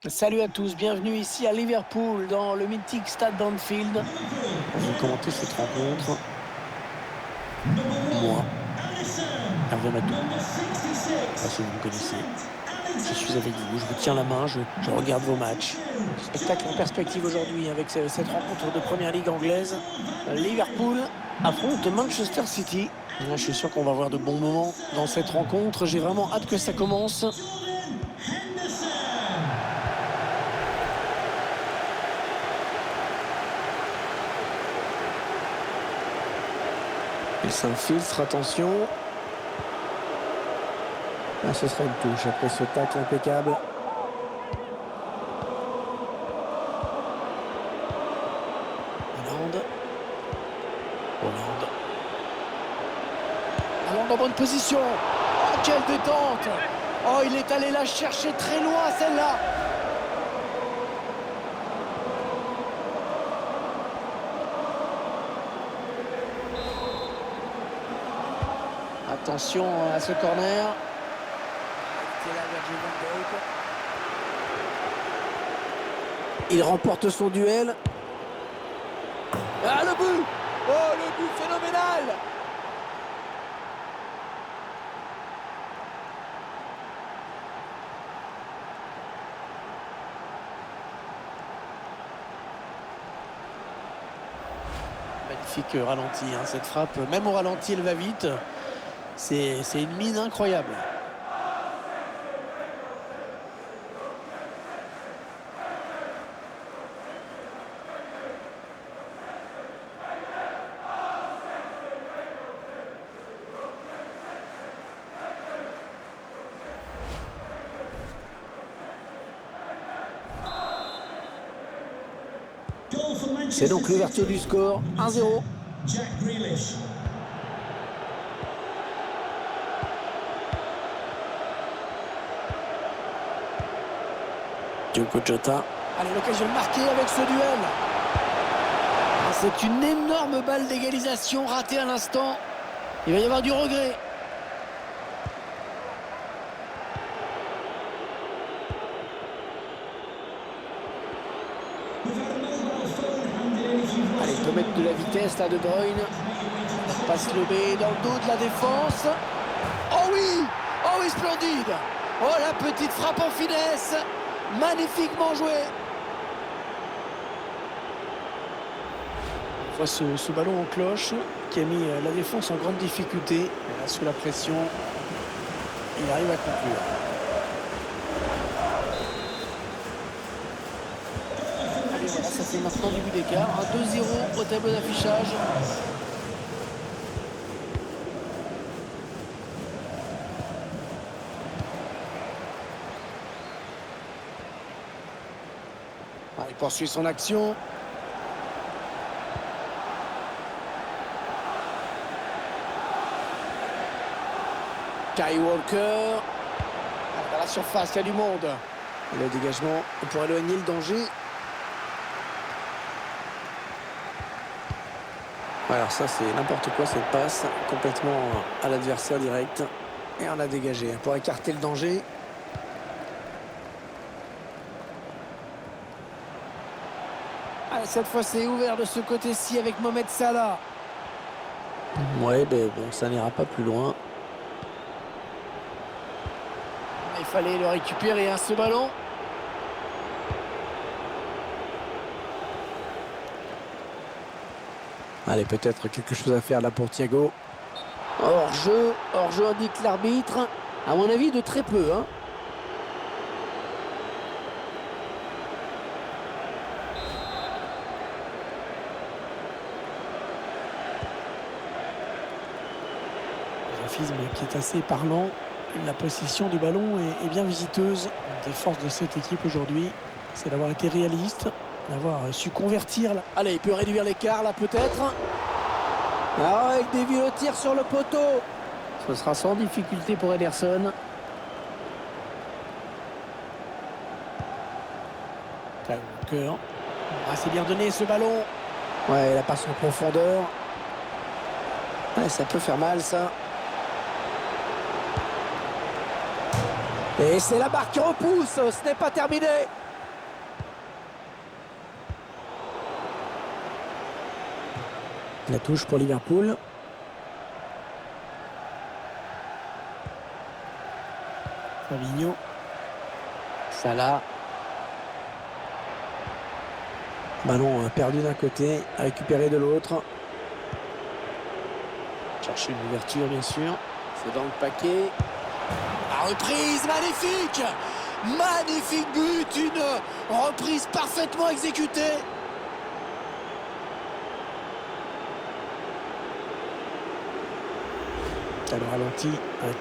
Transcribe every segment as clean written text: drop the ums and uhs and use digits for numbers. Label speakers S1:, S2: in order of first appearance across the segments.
S1: Salut à tous, bienvenue ici à Liverpool dans le mythique stade d'Anfield. Je vais commenter cette rencontre. Moi, Hervé Matou, je sais pas si vous me connaissez. Je suis avec vous, je vous tiens la main, je regarde vos matchs. Spectacle en perspective aujourd'hui avec cette rencontre de Première Ligue anglaise. Liverpool affronte Manchester City. Moi, je suis sûr qu'on va avoir de bons moments dans cette rencontre. J'ai vraiment hâte que ça commence. Il s'infiltre, attention. Ah, ce serait une touche après ce tacle impeccable. Hollande. Hollande en bonne position. Oh, quelle détente! Oh, il est allé la chercher très loin, celle-là. Attention à ce corner. Il remporte son duel. Ah, le but! Oh, le but phénoménal! Magnifique ralenti, hein, cette frappe. Même au ralenti, elle va vite. C'est une mine incroyable. C'est donc l'ouverture du score, 1-0.
S2: Jack Grealish.
S1: Diogo Jota. Allez, l'occasion de marquer avec ce duel. C'est une énorme balle d'égalisation ratée à l'instant. Il va y avoir du regret. Allez, il peut mettre de la vitesse là, De Bruyne. Passe le B dans le dos de la défense. Oh oui! Oh oui, splendide! Oh, la petite frappe en finesse. Magnifiquement joué. On voit ce ballon en cloche qui a mis la défense en grande difficulté. Et là, sous la pression, il arrive à conclure. Allez, voilà, ça fait maintenant du but d'écart. 2-0 au tableau d'affichage. Il poursuit son action. Kyle Walker. Dans la surface, il y a du monde. Et le dégagement pour éloigner le danger. Alors ça, c'est n'importe quoi cette passe. Complètement à l'adversaire direct. Et on a dégagé pour écarter le danger. Allez, cette fois, c'est ouvert de ce côté-ci avec Mohamed Salah. Ouais, ben bon, ça n'ira pas plus loin. Il fallait le récupérer, hein, ce ballon. Allez, peut-être quelque chose à faire là pour Thiago. Hors-jeu indique l'arbitre. À mon avis, de très peu, hein. Graphisme qui est assez parlant. La possession du ballon est bien visiteuse. Une des forces de cette équipe aujourd'hui, c'est d'avoir été réaliste, d'avoir su convertir. Allez, il peut réduire l'écart là peut-être. Ah, avec des vieux tirs sur le poteau. Ce sera sans difficulté pour Ederson. Walker. Ah, c'est bien donné ce ballon. Ouais, la passe en profondeur. Ouais, ça peut faire mal ça. Et c'est la barre qui repousse, ce n'est pas terminé. La touche pour Liverpool. Fabinho. Salah. Ballon perdu d'un côté, récupéré de l'autre. Chercher une ouverture, bien sûr. C'est dans le paquet. La reprise, magnifique! Magnifique but, une reprise parfaitement exécutée. Le ralenti avec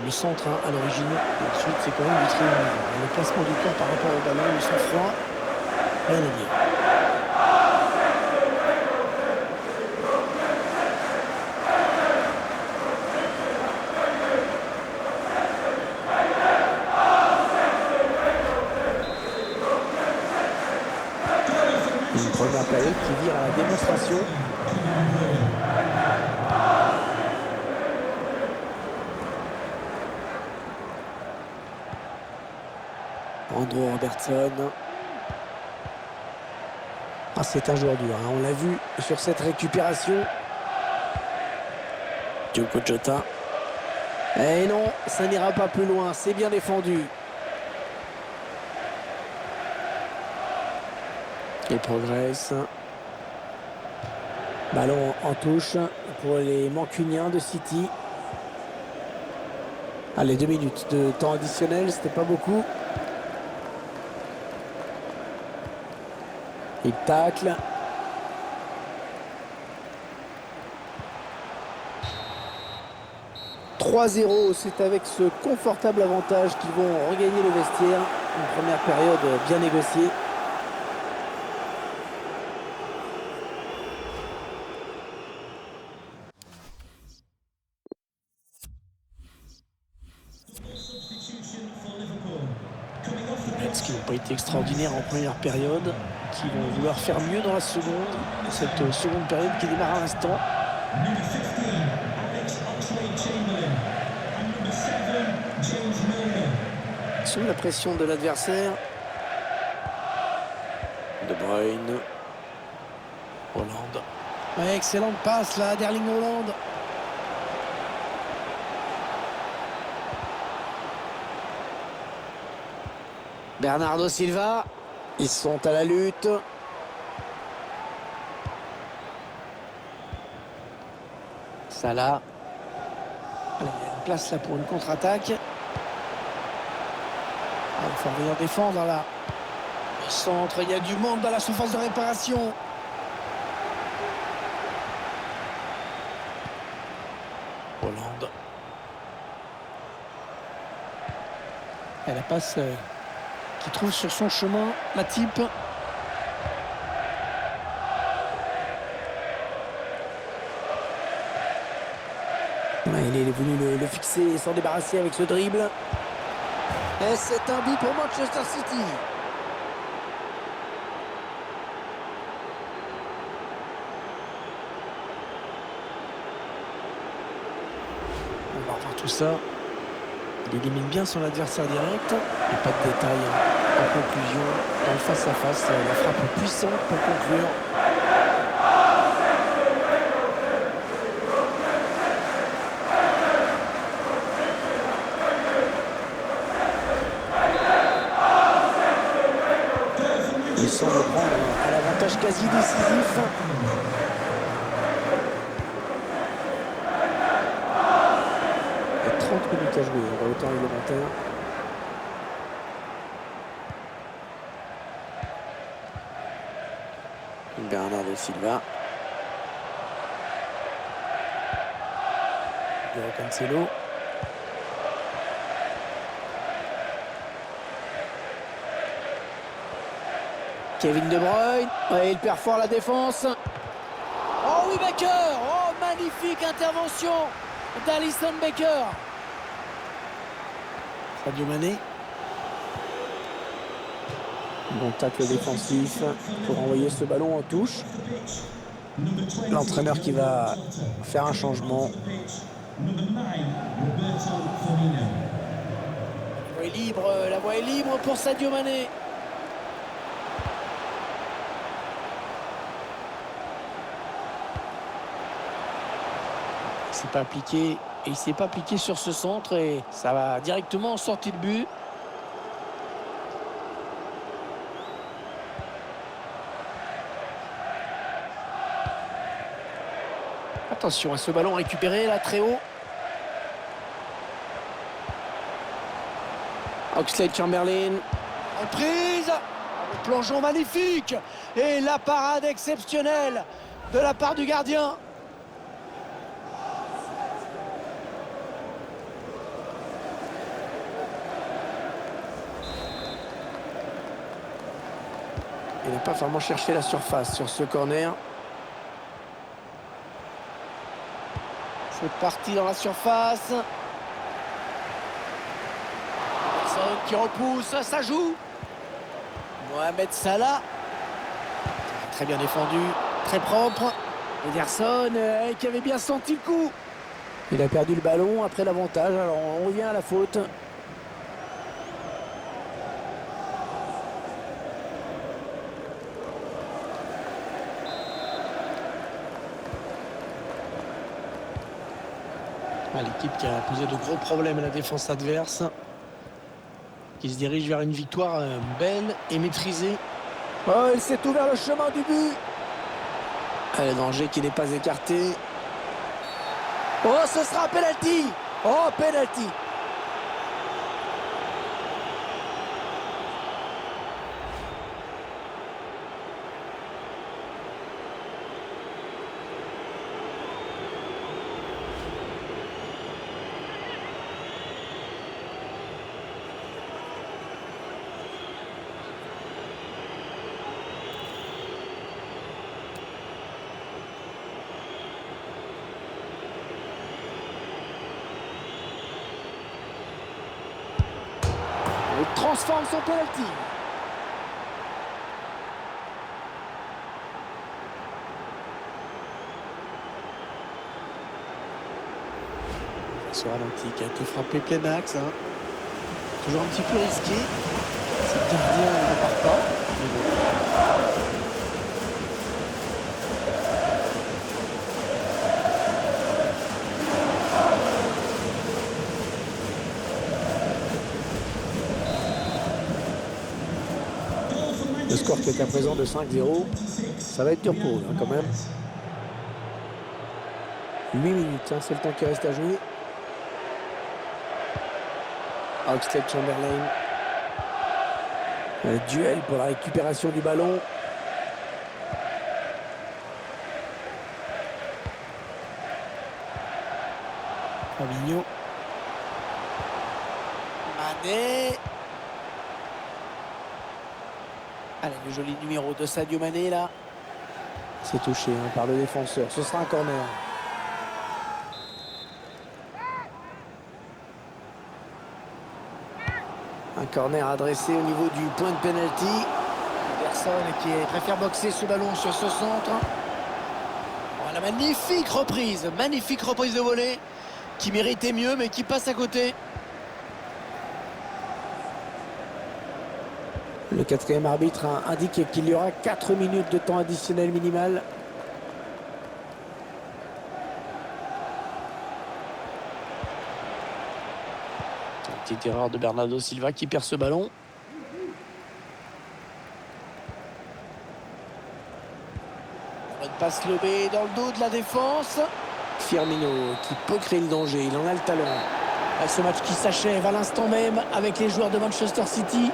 S1: le centre à l'origine. Ensuite, c'est quand même du très haut niveau. Le placement du corps par rapport au ballon, le sang-froid, rien à dire. Une première période qui vire à la démonstration. Andrew Robertson. Ah, c'est un joueur dur, hein. On l'a vu sur cette récupération. Diogo Jota. Et non, ça n'ira pas plus loin. C'est bien défendu. Il progresse. Ballon en touche pour les Mancuniens de City. Allez, 2 minutes de temps additionnel, c'était pas beaucoup. Il tacle. « 3-0 », c'est avec ce confortable avantage qu'ils vont regagner le vestiaire. Une première période bien négociée. Qui n'ont pas été extraordinaires en première période, qui vont vouloir faire mieux dans la seconde. Cette seconde période qui démarre à l'instant. Sous la pression de l'adversaire. De Bruyne. Hollande. Ouais, excellente passe là d'Erling Haaland. Bernardo Silva, ils sont à la lutte. Salah. Allez, il y a une place là pour une contre-attaque. Il faut venir défendre là. Au centre, il y a du monde dans la surface de réparation. Hollande. Et la passe qui trouve sur son chemin Matip. Il est venu le fixer et s'en débarrasser avec ce dribble. Et c'est un but pour Manchester City. On va revoir tout ça. Il élimine bien son adversaire direct. Et pas de détails en conclusion. Dans le face-à-face, la frappe puissante pour conclure. Il semble prendre à l'avantage quasi décisif. Il y a 30 minutes à jouer dans le temps réglementaire. Bernardo Silva. Cancelo. Kevin De Bruyne. Ouais, il perd fort la défense. Oh oui, Baker. Oh, magnifique intervention d'Alisson Becker. Sadio Mané. Bon tacle défensif pour envoyer ce ballon en touche. L'entraîneur qui va faire un changement. La voie est libre pour Sadio Mané. s'est pas appliqué et il s'est pas appliqué sur ce centre et ça va directement en sortie de but. Attention à ce ballon récupéré là très haut. Oxlade-Chamberlain. Reprise. Le plongeon magnifique. Et la parade exceptionnelle de la part du gardien. Il n'a pas vraiment cherché la surface sur ce corner. C'est parti dans la surface. Personne qui repousse, ça joue. Mohamed Salah. Très bien défendu, très propre. Ederson qui avait bien senti le coup. Il a perdu le ballon après l'avantage, alors on revient à la faute. L'équipe qui a posé de gros problèmes à la défense adverse, qui se dirige vers une victoire belle et maîtrisée. Oh, il s'est ouvert le chemin du but. Le danger qui n'est pas écarté. Oh, ce sera un penalty. Oh, penalty. Il transforme son penalty. Ce ralenti qui a été frappé plein axe. Toujours un petit peu risqué. C'est le gardien ne part pas. Mais bon. Le score qui est à présent de 5-0, ça va être dur pour eux quand même. 8 minutes, c'est le temps qui reste à jouer. Oxlade-Chamberlain. Un duel pour la récupération du ballon. Fabinho. Mané. Allez, le joli numéro de Sadio Mané là. C'est touché par le défenseur. Ce sera un corner. Un corner adressé au niveau du point de pénalty. Personne qui préfère boxer ce ballon sur ce centre. Voilà, magnifique reprise de volée qui méritait mieux mais qui passe à côté. Le quatrième arbitre a indiqué qu'il y aura 4 minutes de temps additionnel minimal. Petite erreur de Bernardo Silva qui perd ce ballon. Bonne passe lobée dans le dos de la défense. Firmino qui peut créer le danger, il en a le talent. Ce match qui s'achève à l'instant même avec les joueurs de Manchester City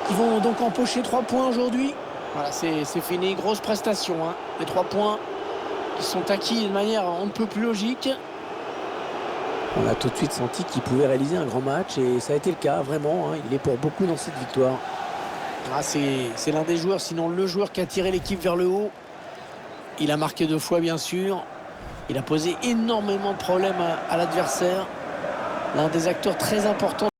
S1: qui vont donc empocher 3 points aujourd'hui. Voilà, c'est fini, grosse prestation. Les 3 points qui sont acquis de manière un peu plus logique. On a tout de suite senti qu'il pouvait réaliser un grand match et ça a été le cas, vraiment. Il est pour beaucoup dans cette victoire. C'est l'un des joueurs, sinon le joueur qui a tiré l'équipe vers le haut. Il a marqué 2 fois, bien sûr. Il a posé énormément de problèmes à l'adversaire. L'un des acteurs très importants.